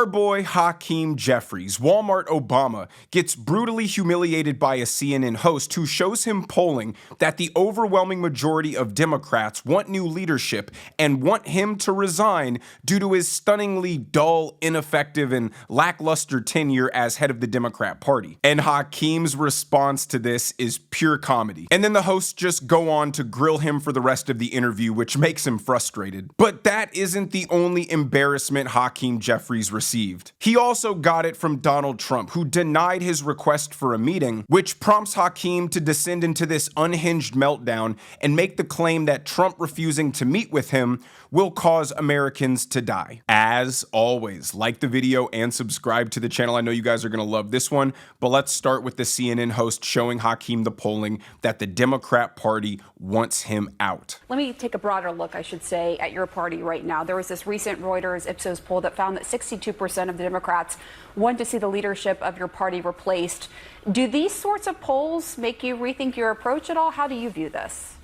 Our boy Hakeem Jeffries, Walmart Obama, gets brutally humiliated by a CNN host who shows him polling that the overwhelming majority of Democrats want new leadership and want him to resign due to his stunningly dull, ineffective, and lackluster tenure as head of the Democrat Party. And Hakeem's response to this is pure comedy. And then the hosts just go on to grill him for the rest of the interview, which makes him frustrated. But that isn't the only embarrassment Hakeem Jeffries received. He also got it from Donald Trump, who denied his request for a meeting, which prompts Hakeem to descend into this unhinged meltdown and make the claim that Trump refusing to meet with him will cause Americans to die. As always, like the video and subscribe to the channel. I know you guys are gonna love this one, but let's start with the CNN host showing Hakeem the polling that the Democrat Party wants him out. Let me take a broader look, I should say, at your party right now. There was this recent Reuters Ipsos poll that found that 62% of the Democrats want to see the leadership of your party replaced. Do these sorts of polls make you rethink your approach at all? How do you view this?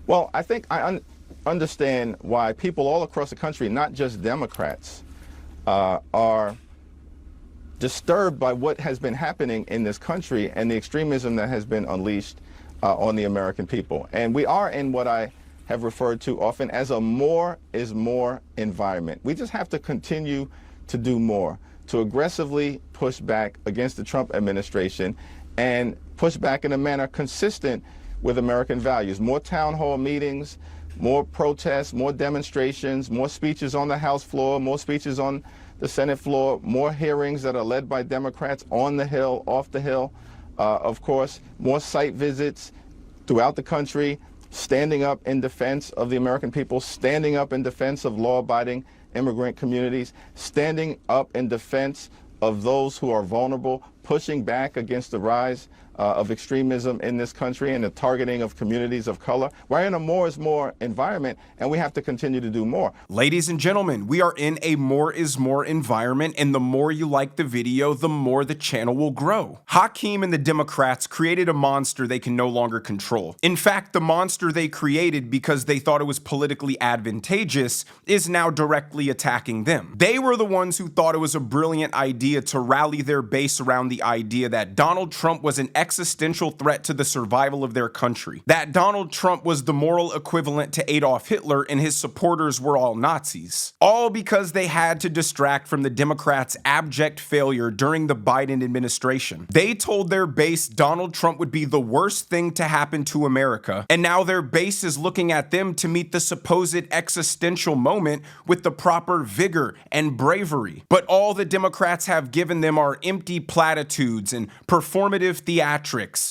Well, I think I understand why people all across the country, not just Democrats, are disturbed by what has been happening in this country and the extremism that has been unleashed on the American people. And we are in what I have referred to often as a more is more environment. We just have to continue to do more, to aggressively push back against the Trump administration and push back in a manner consistent with American values. More town hall meetings, more protests, more demonstrations, more speeches on the House floor, more speeches on the Senate floor, more hearings that are led by Democrats on the Hill, off the Hill, of course, more site visits throughout the country, standing up in defense of the American people, standing up in defense of law-abiding immigrant communities, standing up in defense of those who are vulnerable, pushing back against the rise of extremism in this country and the targeting of communities of color. We're in a more is more environment, and we have to continue to do more. Ladies and gentlemen, we are in a more is more environment, and the more you like the video, the more the channel will grow. Hakeem and the Democrats created a monster they can no longer control. In fact, the monster they created because they thought it was politically advantageous is now directly attacking them. They were the ones who thought it was a brilliant idea to rally their base around the idea that Donald Trump was an existential threat to the survival of their country, that Donald Trump was the moral equivalent to Adolf Hitler and his supporters were all Nazis. All because they had to distract from the Democrats' abject failure during the Biden administration. They told their base Donald Trump would be the worst thing to happen to America, and now their base is looking at them to meet the supposed existential moment with the proper vigor and bravery. But all the Democrats have given them are empty platitudes and performative theatrics,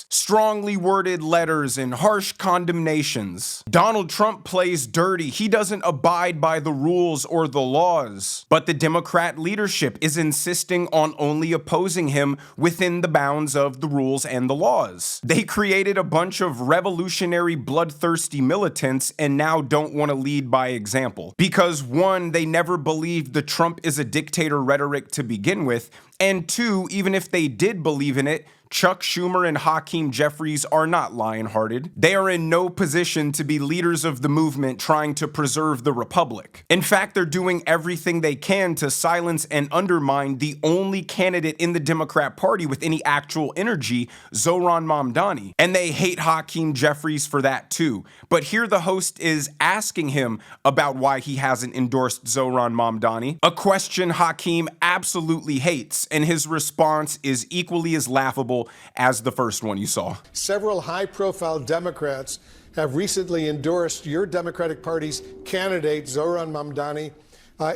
strongly worded letters, and harsh condemnations. Donald Trump plays dirty. He doesn't abide by the rules or the laws. But the Democrat leadership is insisting on only opposing him within the bounds of the rules and the laws. They created a bunch of revolutionary, bloodthirsty militants and now don't want to lead by example. Because one, they never believed the Trump is a dictator rhetoric to begin with, and two, even if they did believe in it, Chuck Schumer and Hakeem Jeffries are not lion-hearted. They are in no position to be leaders of the movement trying to preserve the republic. In fact, they're doing everything they can to silence and undermine the only candidate in the Democrat Party with any actual energy, Zohran Mamdani. And they hate Hakeem Jeffries for that too. But here the host is asking him about why he hasn't endorsed Zohran Mamdani, a question Hakeem absolutely hates, and his response is equally as laughable as the first one you saw. Several high-profile Democrats have recently endorsed your Democratic Party's candidate, Zohran Mamdani,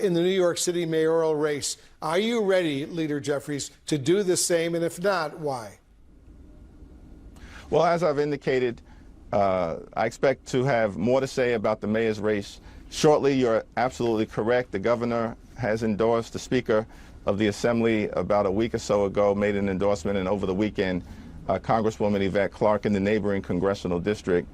in the New York City mayoral race. Are you ready, Leader Jeffries, to do the same? And if not, why? Well, as I've indicated, I expect to have more to say about the mayor's race shortly. You're absolutely correct. The governor has endorsed the Speaker of the Assembly about a week or so ago, made an endorsement, and over the weekend, Congresswoman Yvette Clarke in the neighboring congressional district,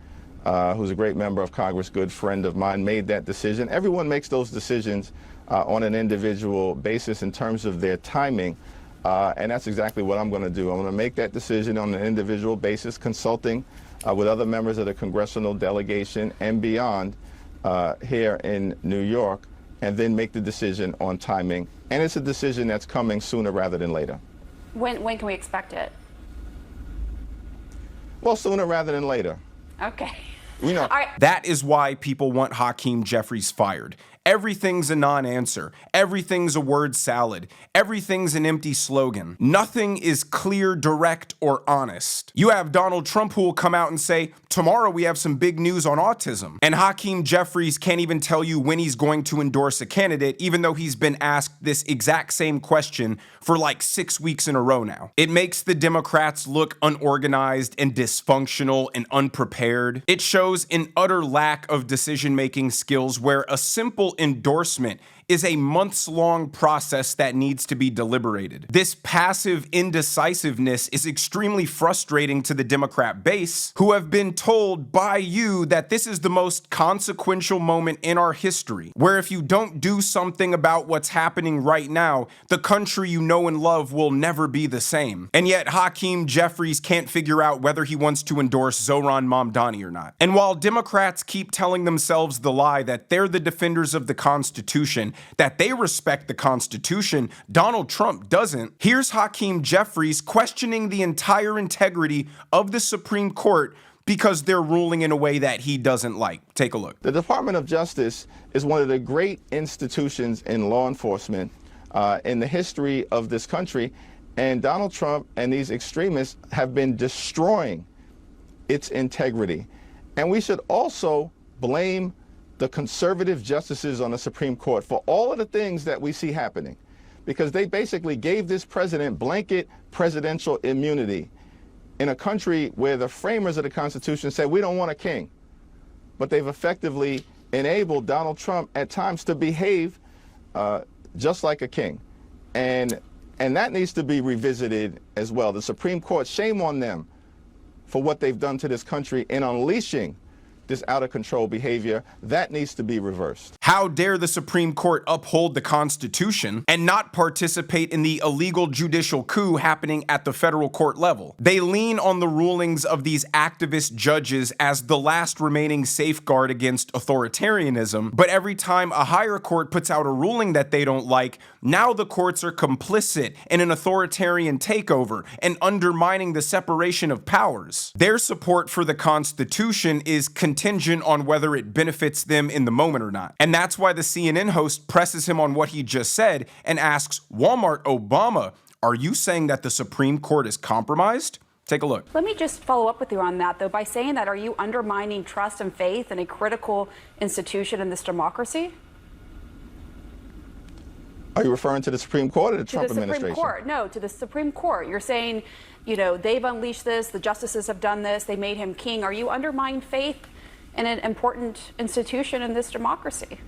who's a great member of Congress, good friend of mine, made that decision. Everyone makes those decisions on an individual basis in terms of their timing, and that's exactly what I'm going to do. I'm going to make that decision on an individual basis, consulting with other members of the congressional delegation and beyond here in New York, and then make the decision on timing. And it's a decision that's coming sooner rather than later. When can we expect it? Well, sooner rather than later. Okay. You know, That is why people want Hakeem Jeffries fired. Everything's a non-answer. Everything's a word salad. Everything's an empty slogan. Nothing is clear, direct, or honest. You have Donald Trump who will come out and say, tomorrow we have some big news on autism. And Hakeem Jeffries can't even tell you when he's going to endorse a candidate, even though he's been asked this exact same question for like 6 weeks in a row now. It makes the Democrats look unorganized and dysfunctional and unprepared. It shows an utter lack of decision-making skills where a simple endorsement is a months-long process that needs to be deliberated. This passive indecisiveness is extremely frustrating to the Democrat base, who have been told by you that this is the most consequential moment in our history, where if you don't do something about what's happening right now, the country you know and love will never be the same. And yet Hakeem Jeffries can't figure out whether he wants to endorse Zohran Mamdani or not. And while Democrats keep telling themselves the lie that they're the defenders of the Constitution, that they respect the Constitution, Donald Trump doesn't. Here's Hakeem Jeffries questioning the entire integrity of the Supreme Court because they're ruling in a way that he doesn't like. Take a look. the Department of Justice is one of the great institutions in law enforcement in the history of this country, and Donald Trump and these extremists have been destroying its integrity. And we should also blame the conservative justices on the Supreme Court for all of the things that we see happening, because they basically gave this president blanket presidential immunity in a country where the framers of the Constitution said we don't want a king. But they've effectively enabled Donald Trump at times to behave just like a king. And that needs to be revisited as well. The Supreme Court, shame on them for what they've done to this country in unleashing this out-of-control behavior. That needs to be reversed. How dare the Supreme Court uphold the Constitution and not participate in the illegal judicial coup happening at the federal court level? They lean on the rulings of these activist judges as the last remaining safeguard against authoritarianism, but every time a higher court puts out a ruling that they don't like, now the courts are complicit in an authoritarian takeover and undermining the separation of powers. Their support for the Constitution is contingent on whether it benefits them in the moment or not. And that's why the CNN host presses him on what he just said and asks, Walmart Obama, are you saying that the Supreme Court is compromised? Take a look. Let me just follow up with you on that, though, by saying that, are you undermining trust and faith in a critical institution in this democracy? Are you referring to the Supreme Court or the Trump administration? To the Supreme Court. No, to the Supreme Court. You're saying, you know, they've unleashed this, the justices have done this, they made him king. Are you undermining faith in an important institution in this democracy?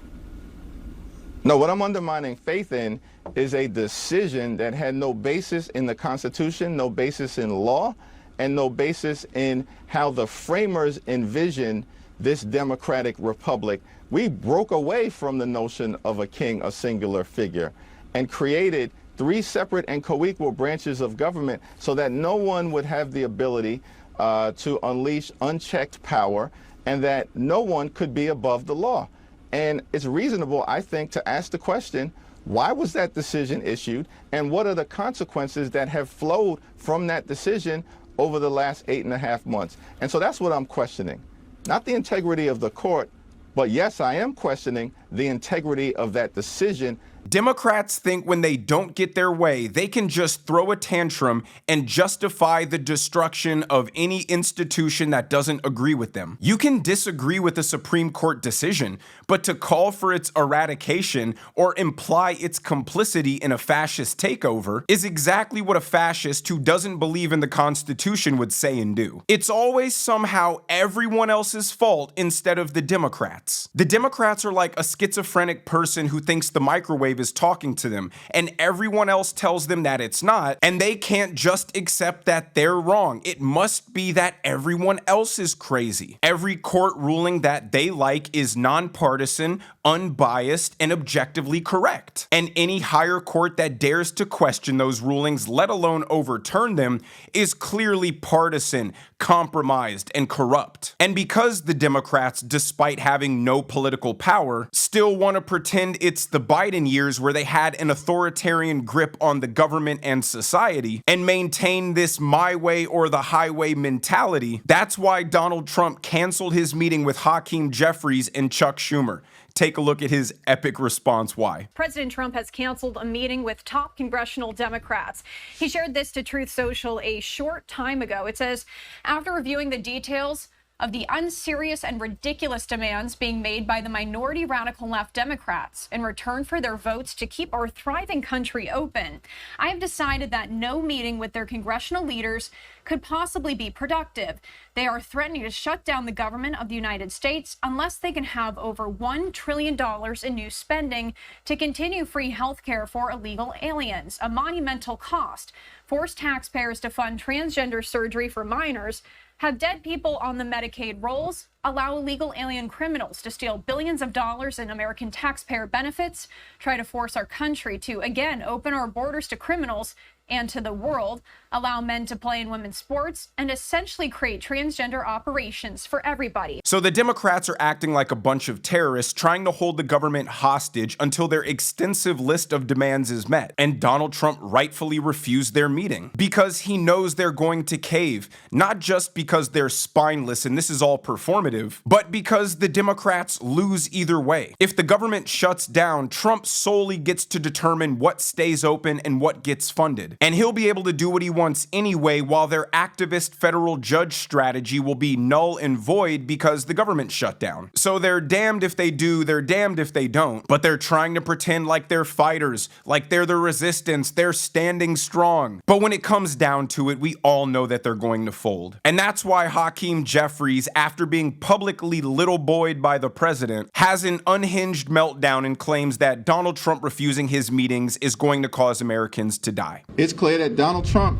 No, what I'm undermining faith in is a decision that had no basis in the Constitution, no basis in law, and no basis in how the framers envisioned this democratic republic. We broke away from the notion of a king, a singular figure, and created three separate and co-equal branches of government so that no one would have the ability to unleash unchecked power, and that no one could be above the law. And it's reasonable, I think, to ask the question, why was that decision issued, and what are the consequences that have flowed from that decision over the last 8.5 months? And so that's what I'm questioning. Not the integrity of the court, but yes, I am questioning the integrity of that decision. Democrats think when they don't get their way, they can just throw a tantrum and justify the destruction of any institution that doesn't agree with them. You can disagree with a Supreme Court decision, but to call for its eradication or imply its complicity in a fascist takeover is exactly what a fascist who doesn't believe in the Constitution would say and do. It's always somehow everyone else's fault instead of the Democrats. The Democrats are like a schizophrenic person who thinks the microwave airwave is talking to them, and everyone else tells them that it's not, and they can't just accept that they're wrong. It must be that everyone else is crazy. Every court ruling that they like is nonpartisan, unbiased, and objectively correct. And any higher court that dares to question those rulings, let alone overturn them, is clearly partisan, compromised, and corrupt. And because the Democrats, despite having no political power, still want to pretend it's the Biden years where they had an authoritarian grip on the government and society and maintain this my way or the highway mentality, that's why Donald Trump canceled his meeting with Hakeem Jeffries and Chuck Schumer. Take a look at his epic response why. President Trump has canceled a meeting with top congressional Democrats. He shared this to Truth Social a short time ago. It says, after reviewing the details of the unserious and ridiculous demands being made by the minority radical left Democrats in return for their votes to keep our thriving country open, I have decided that no meeting with their congressional leaders could possibly be productive. They are threatening to shut down the government of the United States unless they can have over $1 trillion in new spending to continue free health care for illegal aliens, a monumental cost, force taxpayers to fund transgender surgery for minors, have dead people on the Medicaid rolls, allow illegal alien criminals to steal billions of dollars in American taxpayer benefits, try to force our country to, again, open our borders to criminals and to the world, allow men to play in women's sports, and essentially create transgender operations for everybody. So the Democrats are acting like a bunch of terrorists trying to hold the government hostage until their extensive list of demands is met. And Donald Trump rightfully refused their meeting because he knows they're going to cave, not just because they're spineless and this is all performative, but because the Democrats lose either way. If the government shuts down, Trump solely gets to determine what stays open and what gets funded. And he'll be able to do what he wants anyway, while their activist federal judge strategy will be null and void because the government shut down. So they're damned if they do, they're damned if they don't, but they're trying to pretend like they're fighters, like they're the resistance, they're standing strong. But when it comes down to it, we all know that they're going to fold. And that's why Hakeem Jeffries, after being publicly little boyed by the president, has an unhinged meltdown and claims that Donald Trump refusing his meetings is going to cause Americans to die. It's clear that Donald Trump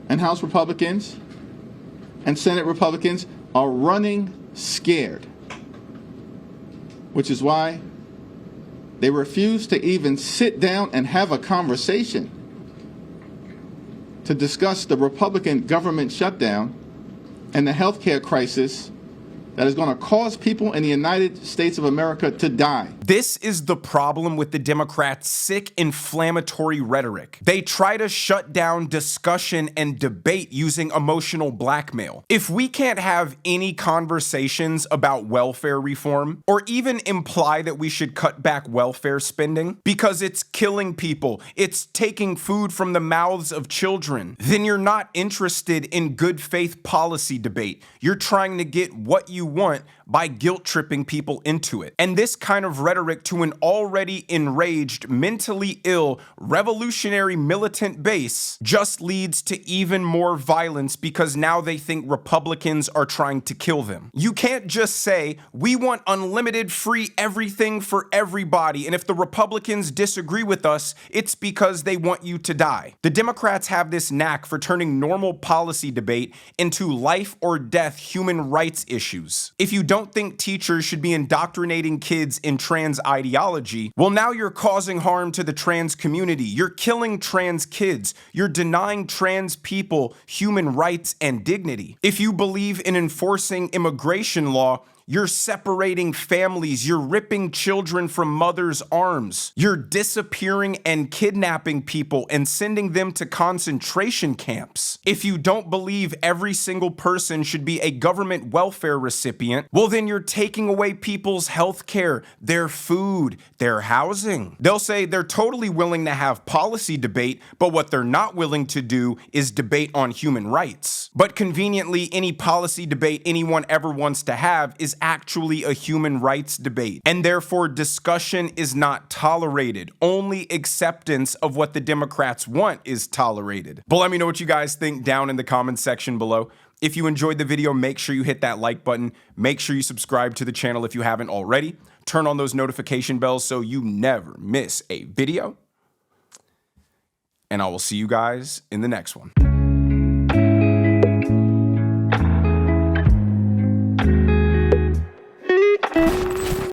and House Republicans and Senate Republicans are running scared, which is why they refuse to even sit down and have a conversation to discuss the Republican government shutdown and the healthcare crisis that is going to cause people in the United States of America to die. This is the problem with the Democrats' sick, inflammatory rhetoric. They try to shut down discussion and debate using emotional blackmail. If we can't have any conversations about welfare reform, or even imply that we should cut back welfare spending because it's killing people, it's taking food from the mouths of children, then you're not interested in good faith policy debate. You're trying to get what you want by guilt-tripping people into it. And this kind of rhetoric to an already enraged, mentally ill, revolutionary militant base just leads to even more violence because now they think Republicans are trying to kill them. You can't just say, we want unlimited free everything for everybody, and if the Republicans disagree with us, it's because they want you to die. The Democrats have this knack for turning normal policy debate into life or death human rights issues. If you don't think teachers should be indoctrinating kids in trans ideology, well, now you're causing harm to the trans community. You're killing trans kids. You're denying trans people human rights and dignity. If you believe in enforcing immigration law, you're separating families. You're ripping children from mothers' arms. You're disappearing and kidnapping people and sending them to concentration camps. If you don't believe every single person should be a government welfare recipient, well, then you're taking away people's health care, their food, their housing. They'll say they're totally willing to have policy debate, but what they're not willing to do is debate on human rights. But conveniently, any policy debate anyone ever wants to have is actually a human rights debate, and therefore discussion is not tolerated. Only acceptance of what the Democrats want is tolerated. But let me know what you guys think down in the comments section below. If you enjoyed the video, make sure you hit that like button. Make sure you subscribe to the channel if you haven't already. turn on those notification bells so you never miss a video. And I will see you guys in the next one.